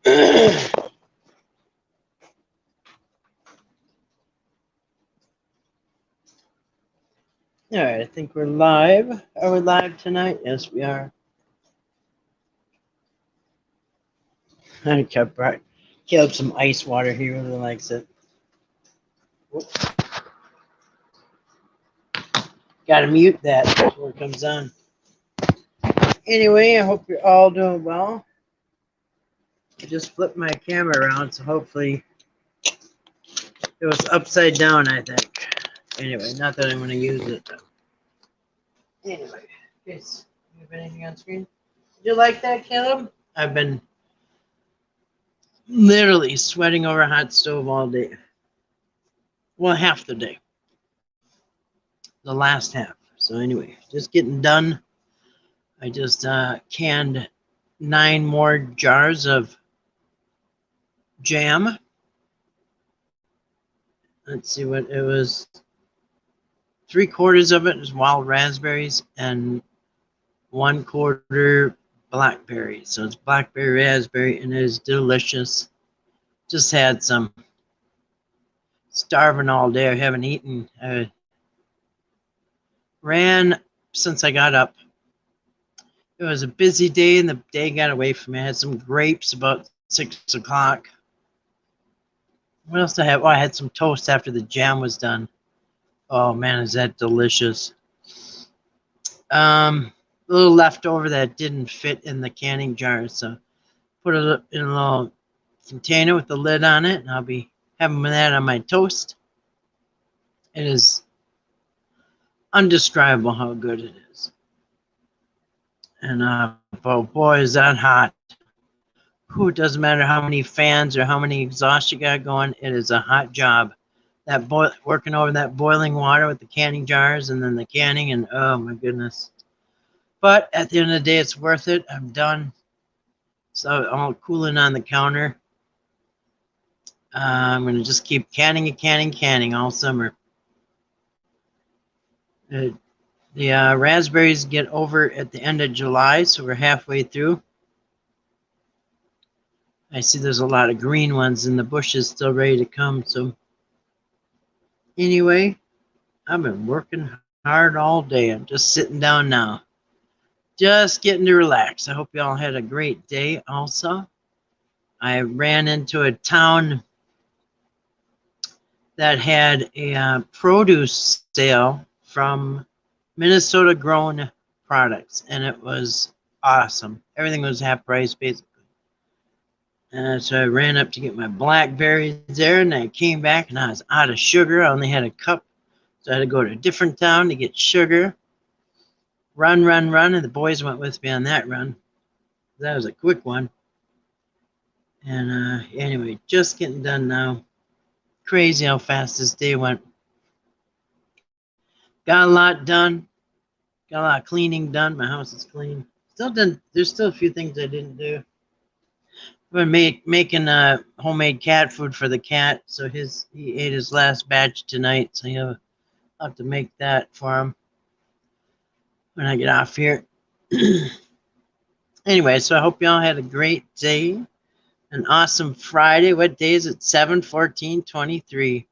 All right, I think we're live. Are we live tonight? Yes, we are. I kept right. Caleb some ice water. He really likes it. Whoop. Gotta mute that before it comes on. Anyway, I hope you're all doing well. I just flipped my camera around, so hopefully it was upside down, I think. Anyway, not that I'm going to use it. Anyway, yes. You have anything on screen? Did you like that, Caleb? I've been literally sweating over a hot stove all day. Well, half the day. The last half. So anyway, just getting done. I just canned 9 more jars of jam. Let's see what it was. 3/4 of it is wild raspberries and 1/4 blackberry. So it's blackberry raspberry and it is delicious. Just had some. Starving all day. I haven't eaten. I ran since I got up. It was a busy day and the day got away from me. I had some grapes about 6 o'clock. What else did I have? Oh, I had some toast after the jam was done. Oh man, is that delicious. A little leftover that didn't fit in the canning jar, so put it in a little container with the lid on it, and I'll be having that on my toast. It is undescribable how good it is. And oh boy, is that hot. Who, it doesn't matter how many fans or how many exhausts you got going, it is a hot job. That working over that boiling water with the canning jars and then the canning, and oh my goodness. But at the end of the day, it's worth it. I'm done. So I'm cooling on the counter. I'm going to just keep canning and canning all summer. The raspberries get over at the end of July, so we're halfway through. I see there's a lot of green ones in the bushes still ready to come. So anyway, I've been working hard all day. I'm just sitting down now. Just getting to relax. I hope you all had a great day also. I ran into a town that had a produce sale from Minnesota grown products, and it was awesome. Everything was half price basically. So I ran up to get my blackberries there, and I came back and I was out of sugar. I only had a cup, so I had to go to a different town to get sugar. Run, and the boys went with me on that run. That was a quick one. And anyway, just getting done now. Crazy how fast this day went. Got a lot done. Got a lot of cleaning done. My house is clean. Still done. There's still a few things I didn't do. I've been making homemade cat food for the cat. So he ate his last batch tonight. So I'll have to make that for him when I get off here. Anyway, so I hope y'all had a great day. An awesome Friday. What day is it? 7/14/23.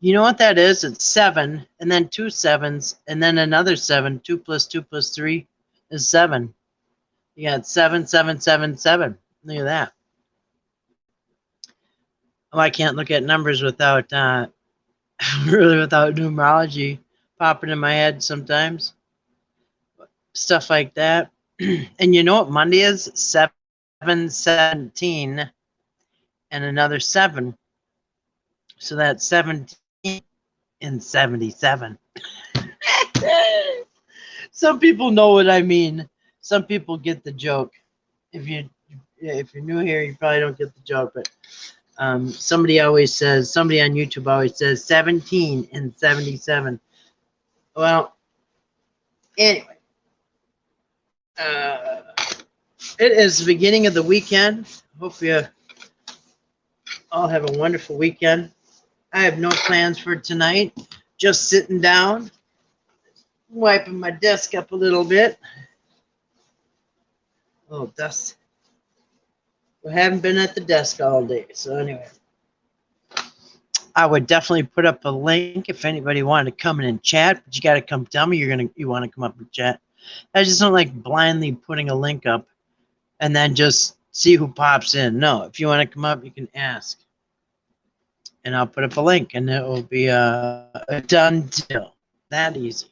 You know what that is? It's 7, and then 2 7s, and then another 7. 2 plus 2 plus 3 is 7. You got 7, 7, 7, 7. Look at that. Oh, I can't look at numbers without really without numerology popping in my head sometimes. Stuff like that. And you know what Monday is? 7/17 and another 7. So that's 17 and 77. Some people know what I mean. Some people get the joke. If you're new here, you probably don't get the joke. But somebody on YouTube always says 17 and 77. Well, anyway, it is the beginning of the weekend. Hope you all have a wonderful weekend. I have no plans for tonight. Just sitting down, wiping my desk up a little bit. A little dust. I haven't been at the desk all day. So anyway, I would definitely put up a link if anybody wanted to come in and chat. But you got to come tell me you want to come up and chat. I just don't like blindly putting a link up and then just see who pops in. No, if you want to come up, you can ask, and I'll put up a link, and it will be a done deal. That easy.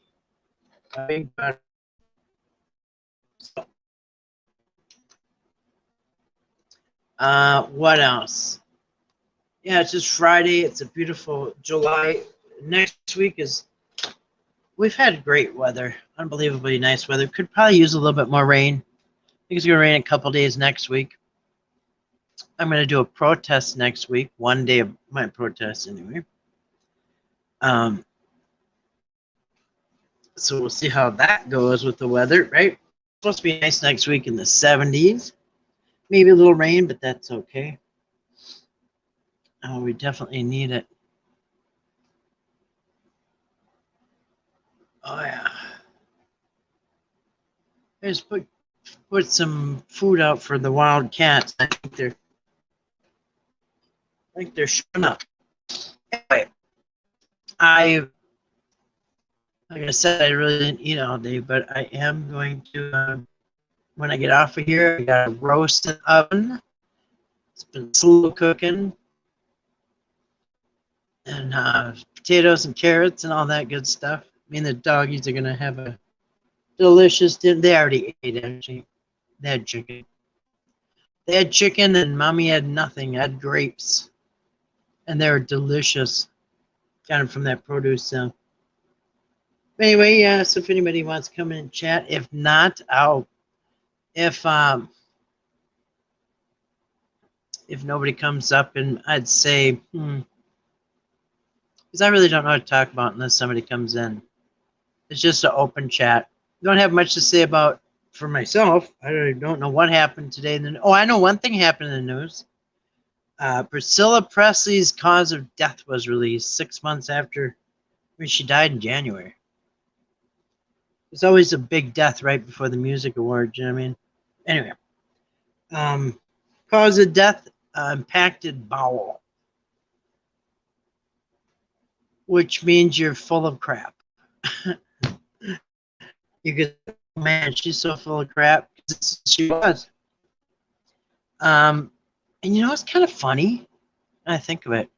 What else? Yeah, it's just Friday. It's a beautiful July. Next week is. We've had great weather, unbelievably nice weather. Could probably use a little bit more rain. I think it's gonna rain a couple days next week. I'm gonna do a protest next week. One day of my protest, anyway. So we'll see how that goes with the weather, right? It's supposed to be nice next week in the 70s. Maybe a little rain, but that's okay. Oh, we definitely need it. Oh yeah. I just put some food out for the wild cats. I think they're showing up. Anyway, like I said, I really didn't eat all day, but I am going to, when I get off of here, I got a roast in the oven. It's been slow cooking. And potatoes and carrots and all that good stuff. Me and the doggies are going to have a delicious dinner. They already ate, actually. They had chicken. They had chicken, and Mommy had nothing. Had grapes. And they were delicious. Got them from that produce. So anyway, yeah, so if anybody wants to come in and chat. If not, if nobody comes up, and I'd say, because I really don't know what to talk about unless somebody comes in. It's just an open chat. Don't have much to say about for myself. I don't know what happened today. Oh, I know one thing happened in the news. Priscilla Presley's cause of death was released 6 months after she died in January. There's always a big death right before the music awards, you know what I mean? Anyway, cause of death, impacted bowel, which means you're full of crap. You could, man, she's so full of crap. She was. And you know, it's kind of funny. I think of it.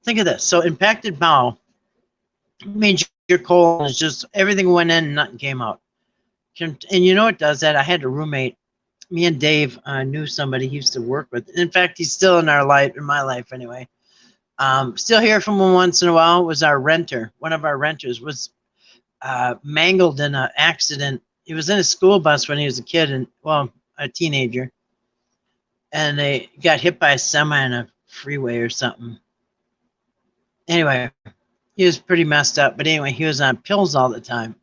Think of this. So impacted bowel means your colon is just everything went in and nothing came out. And you know it does that. I had a roommate. Me and Dave knew somebody he used to work with. In fact, he's still in our life, in my life anyway. Still hear from him once in a while. Was our renter. One of our renters was mangled in an accident. He was in a school bus when he was a kid, and well, a teenager. And they got hit by a semi on a freeway or something. Anyway, he was pretty messed up. But anyway, he was on pills all the time.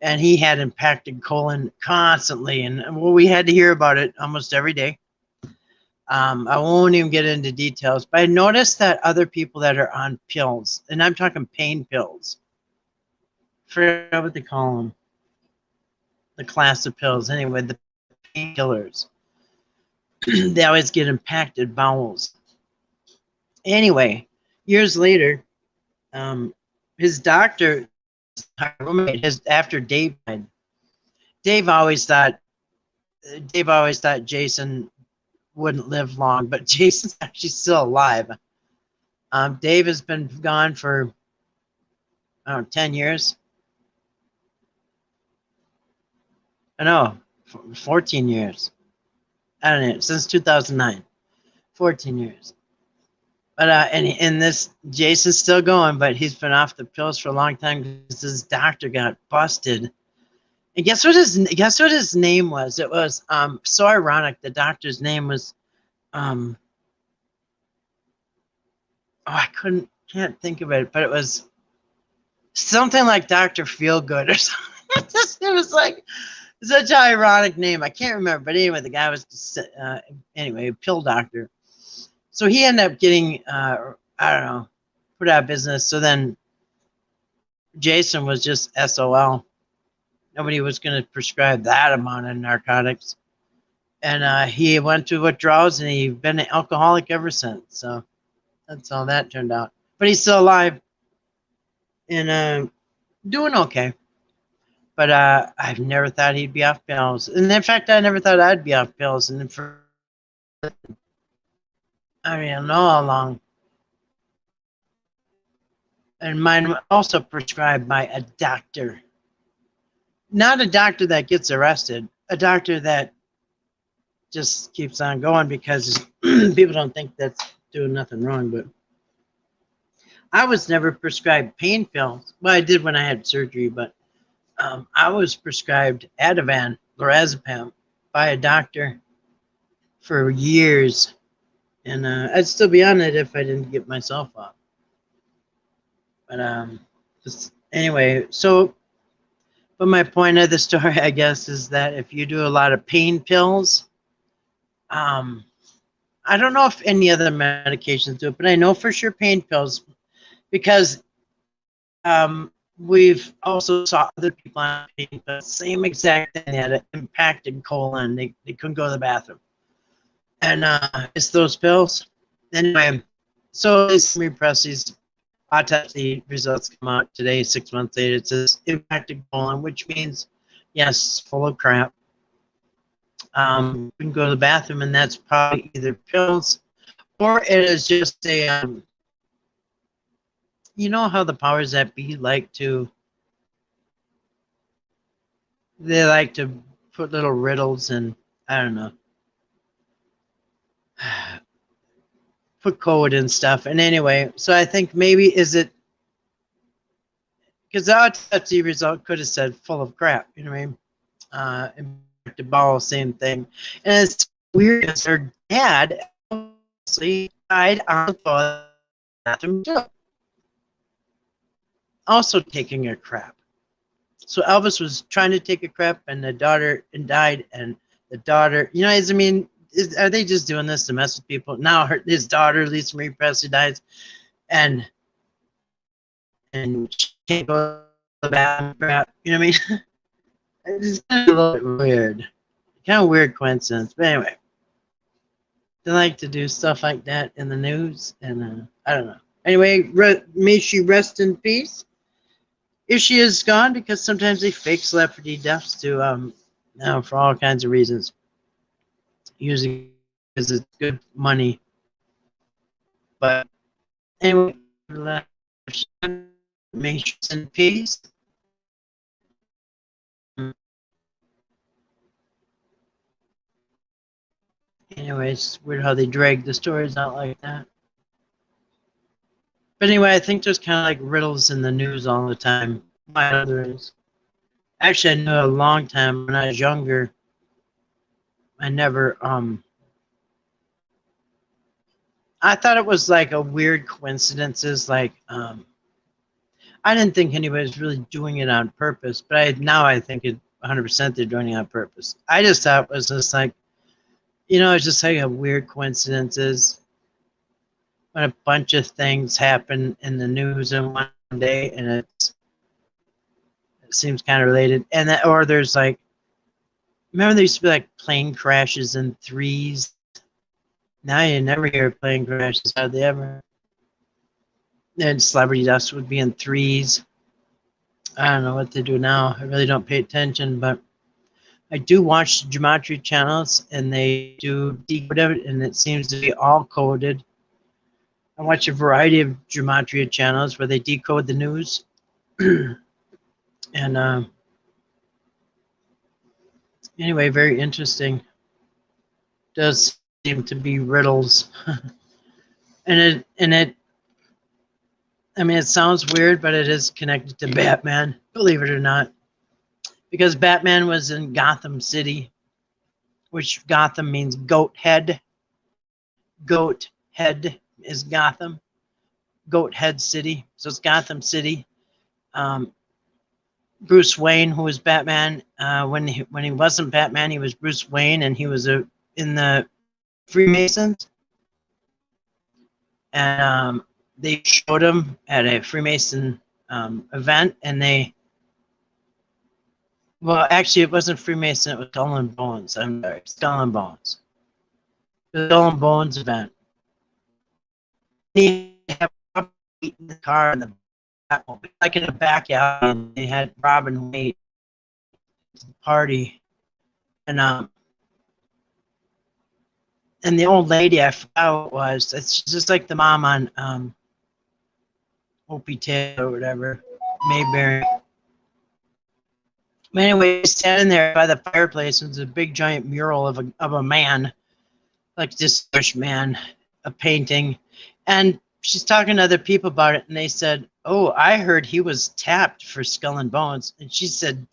And he had impacted colon constantly. And well, we had to hear about it almost every day. I won't even get into details. But I noticed that other people that are on pills, and I'm talking pain pills, I forget what they call them. The class of pills. Anyway, the painkillers. They always get impacted bowels. Anyway, years later, his doctor, after Dave died, Dave always thought Jason wouldn't live long, but Jason's actually still alive. Dave has been gone for, I don't know, 10 years. I know, 14 years. I don't know, since 2009. 14 years. But and this Jason's still going, but he's been off the pills for a long time because his doctor got busted. And guess what his name was? It was so ironic. The doctor's name was I can't think of it, but it was something like Dr. Feelgood or something. It was like such an ironic name. I can't remember, but anyway, the guy was anyway a pill doctor. So he ended up getting I don't know, put out of business. So then Jason was just SOL. Nobody was going to prescribe that amount of narcotics. And he went through withdrawals, and he's been an alcoholic ever since. So that's how that turned out. But he's still alive and doing okay. But I've never thought he'd be off pills. And in fact, I never thought I'd be off pills. And for, I mean, I don't know how long. And mine were also prescribed by a doctor. Not a doctor that gets arrested, a doctor that just keeps on going because people don't think that's doing nothing wrong. But I was never prescribed pain pills. Well, I did when I had surgery, but I was prescribed Ativan, lorazepam, by a doctor for years. And I'd still be on it if I didn't get myself off. But just anyway, so, but my point of the story, I guess, is that if you do a lot of pain pills, I don't know if any other medications do it, but I know for sure pain pills, because we've also saw other people on pain pills, same exact thing. They had an impacted colon. They couldn't go to the bathroom. And it's those pills. Anyway, so Marie Presley's autopsy results come out today, 6 months later. It says impacted colon, which means, yes, full of crap. You can go to the bathroom, and that's probably either pills or it is just a, you know how the powers that be like to, they like to put little riddles and, I don't know, put code and stuff. And anyway, so I think maybe is it, because the autopsy result could have said full of crap, you know what I mean? Impacted bowel, same thing. And it's weird because her dad actually died on the bathroom too, also taking a crap. So Elvis was trying to take a crap, and the daughter died, and the daughter, you know, I mean, are they just doing this to mess with people? Now his daughter, Lisa Marie Presley, dies, and she can't go to the bathroom, crap. You know what I mean? It's kind of a little bit weird. Kind of weird coincidence. But anyway, they like to do stuff like that in the news, and I don't know. Anyway, may she rest in peace. If she is gone, because sometimes they fake celebrity deaths to for all kinds of reasons. Usually because it's good money. But anyway, may she rest in peace. Anyways, it's weird how they drag the stories out like that. But anyway, I think there's kind of like riddles in the news all the time. My other is. Actually, I know a long time when I was younger, I never, I thought it was like a weird coincidences, like, I didn't think anybody was really doing it on purpose, but now I think it 100% they're doing it on purpose. I just thought it was just like, you know, it's just like a weird coincidences when a bunch of things happen in the news in one day, and it seems kind of related. And that, or there's like, remember there used to be like plane crashes in threes. Now you never hear plane crashes, hardly ever. And celebrity deaths would be in threes. I don't know what they do now. I really don't pay attention, but I do watch the Gematria channels, and they do decode it, and it seems to be all coded. I watch a variety of Gematria channels where they decode the news. And anyway, very interesting. Does seem to be riddles. and it I mean, it sounds weird, but it is connected to Batman, believe it or not. Because Batman was in Gotham City, which Gotham means goat head. Goat head is Gotham. Goat head city. So it's Gotham City. Bruce Wayne, who was Batman, when he wasn't Batman, he was Bruce Wayne, and he was in the Freemasons. And they showed him at a Freemason event, and they Well, actually, it wasn't Freemason. It was Skull and Bones. I'm sorry, Skull and Bones. The Skull and Bones event. They had Robin in the car in the back, like in the backyard, and they had Robin wait to the party, and the old lady, I forgot what it was. It's just like the mom on Opie Taylor or whatever, Mayberry. But anyway, standing there by the fireplace was a big giant mural of a man, like this Jewish man, a painting, and she's talking to other people about it, and they said, "Oh, I heard he was tapped for Skull and Bones," and she said,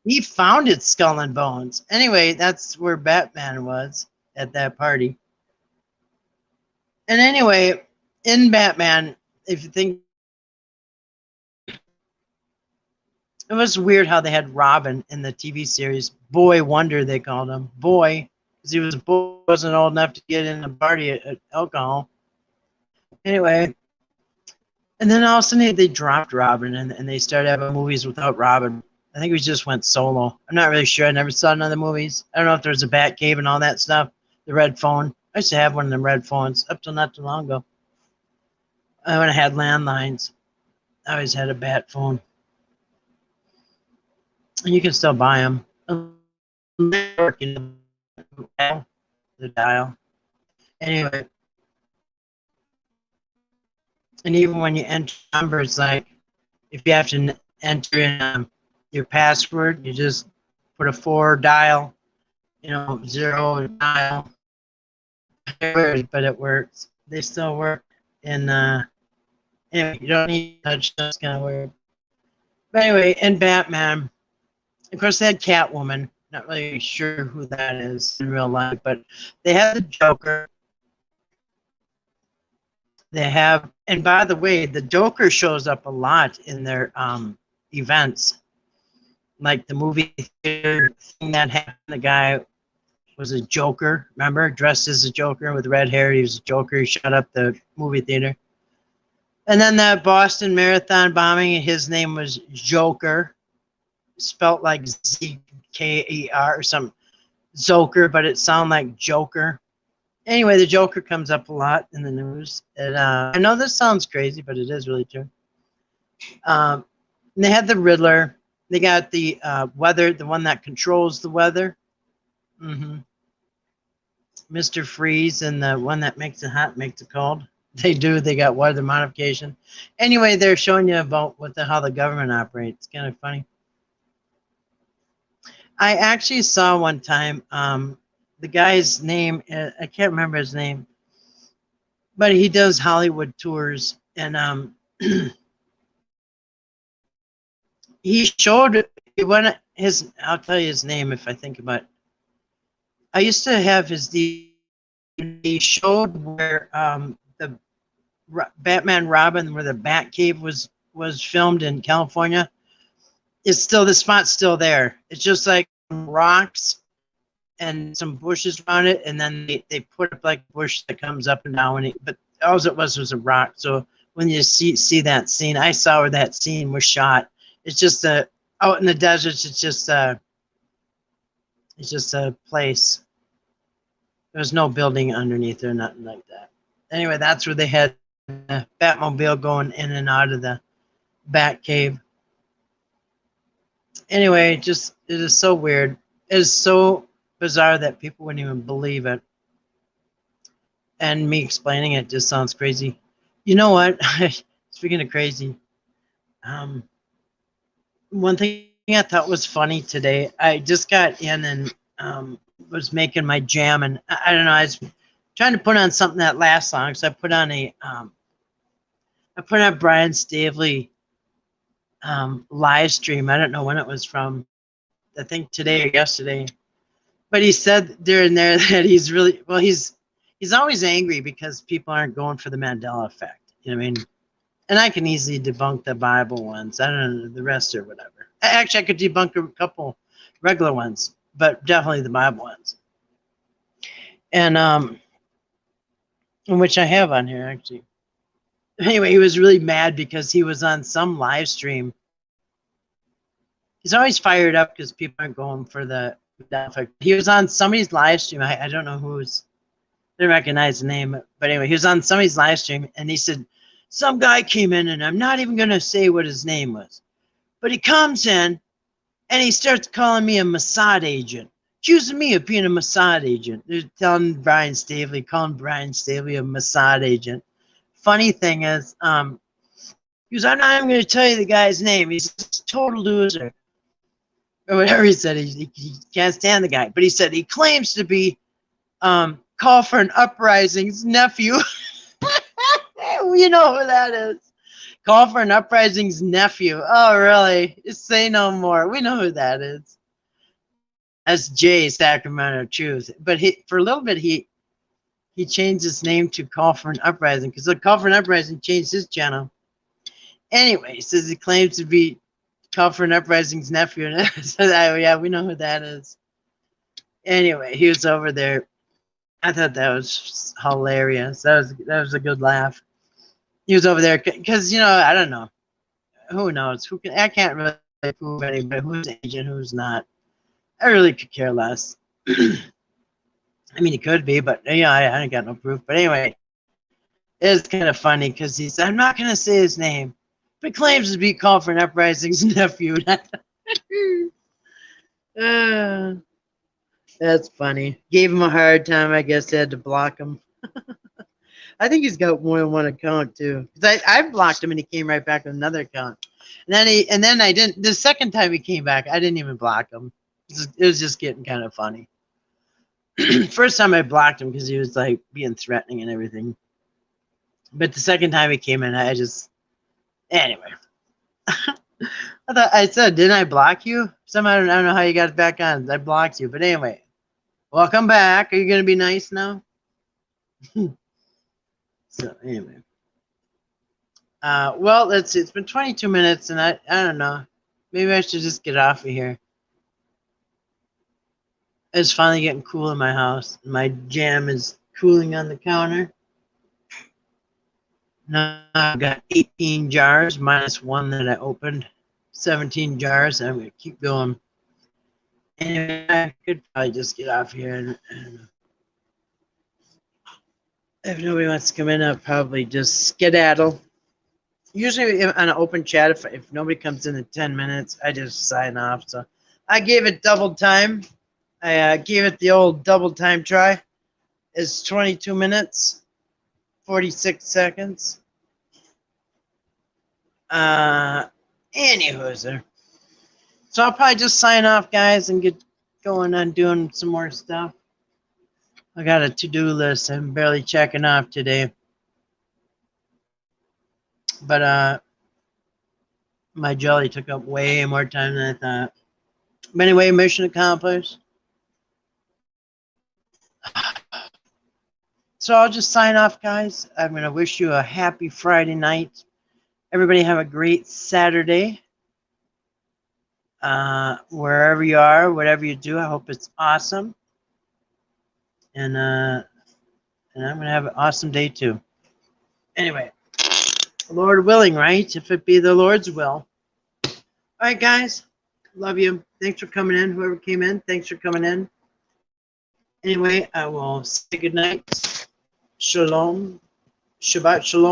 "He founded Skull and Bones." Anyway, that's where Batman was at that party. And anyway, in Batman, if you think, it was weird how they had Robin in the TV series. Boy Wonder, they called him. Boy, because he was a boy, wasn't old enough to get in a party at alcohol. Anyway, and then all of a sudden they dropped Robin and they started having movies without Robin. I think we just went solo. I'm not really sure. I never saw none of the movies. I don't know if there's a Batcave and all that stuff. The red phone. I used to have one of them red phones up till not too long ago. When I had landlines, I always had a Bat phone. And you can still buy them. The dial. Anyway. And even when you enter numbers, like if you have to enter in your password, you just put a 4 dial, 0 dial. But it works. They still work. And anyway, you don't need to touch. That's kind of weird. But anyway, in Batman, of course, they had Catwoman. Not really sure who that is in real life, but they had the Joker. They have, and by the way, the Joker shows up a lot in their events. Like the movie theater thing that happened, the guy was a Joker, remember? Dressed as a Joker with red hair. He was a Joker. He shut up the movie theater. And then the Boston Marathon bombing, his name was Joker, spelt like Z-K-E-R or some Zoker, but it sounded like Joker. Anyway, the Joker comes up a lot in the news. And, I know this sounds crazy, but it is really true. They had the Riddler. They got the weather, the one that controls the weather. Mr. Freeze, and the one that makes it hot, makes it cold. They do. They got weather modification. Anyway, they're showing you about how the government operates. It's kind of funny. I actually saw one time the guy's name. I can't remember his name, but he does Hollywood tours, and he showed when his. I'll tell you his name if I think about it. I used to have his DVD. He showed where the Batman Robin, where the Batcave was filmed in California. It's still, the spot's still there. It's just like rocks and some bushes around it, and then they put up like a bush that comes up and down. But all it was a rock. So when you see that scene, I saw where that scene was shot. It's just out in the desert. It's just a place. There's no building underneath or nothing like that. Anyway, that's where they had the Batmobile going in and out of the Batcave. Anyway, it is so weird. It is so bizarre that people wouldn't even believe it. And me explaining it just sounds crazy. You know what? Speaking of crazy, one thing I thought was funny today, I just got in and was making my jam, and I don't know, I was trying to put on something that lasts long, so I put on Brian Stavely live stream. I don't know when it was from. I think today or yesterday. But he said during there that he's really, well, he's always angry because people aren't going for the Mandela effect. You know what I mean? And I can easily debunk the Bible ones. I don't know the rest or whatever. Actually, I could debunk a couple regular ones, but definitely the Bible ones. And which I have on here actually. Anyway, he was really mad because he was on some live stream He's always fired up because people aren't going for the effect. He was on somebody's live stream. I don't know who's. I didn't recognize the name, but anyway, he was on somebody's live stream, and he said some guy came in, and I'm not even gonna say what his name was, but he comes in and he starts calling me a Mossad agent, accusing me of being a Mossad agent. They're telling Brian Staveley, calling Brian Staveley a Mossad agent. Funny thing is, he goes, I'm not even going to tell you the guy's name. He's a total loser. Or whatever he said. He can't stand the guy. But he said he claims to be Call for an Uprising's nephew. You know who that is. Call for an Uprising's nephew. Oh, really? Say no more. We know who that is. That's Jay Sacramento Truth. But for a little bit, he changed his name to Call for an Uprising because the Call for an Uprising changed his channel. Anyway, he says he claims to be Call for an Uprising's nephew. And I said, oh, yeah, we know who that is. Anyway, he was over there. I thought that was hilarious. That was a good laugh. He was over there because, you know, I don't know. Who knows? I can't really prove anybody who's an agent, who's not. I really could care less. I mean, he could be, but yeah, I ain't got no proof. But anyway, it's kind of funny because he said, I'm not going to say his name, but he claims to be Call for an Uprising's nephew. That's funny. Gave him a hard time. I guess they had to block him. I think he's got more than one account too. I blocked him and he came right back with another account. And then I didn't. The second time he came back, I didn't even block him. It was just getting kind of funny. First time I blocked him because he was like being threatening and everything. But the second time he came in, I just anyway. I said, didn't I block you? Somehow I don't know how you got back on. I blocked you, but anyway, welcome back. Are you gonna be nice now? So anyway, well, let's see. It's been 22 minutes, and I don't know. Maybe I should just get off of here. It's finally getting cool in my house. My jam is cooling on the counter. Now I've got 18 jars minus one that I opened. 17 jars. I'm gonna keep going. Anyway, I could probably just get off here and if nobody wants to come in, I'll probably just skedaddle. Usually on an open chat, if nobody comes in 10 minutes, I just sign off. So I gave it double time. I gave it the old double time try. It's 22 minutes, 46 seconds. Anywho, so I'll probably just sign off, guys, and get going on doing some more stuff. I got a to-do list I'm barely checking off today. But my jelly took up way more time than I thought. But anyway, mission accomplished. So I'll just sign off, guys. I'm going to wish you a happy Friday night. Everybody have a great Saturday. Wherever you are, whatever you do, I hope it's awesome. And I'm going to have an awesome day too. Anyway, Lord willing, right? If it be the Lord's will. All right, guys. Love you. Thanks for coming in. Whoever came in, thanks for coming in. Anyway, I will say good night. Shalom. Shabbat shalom.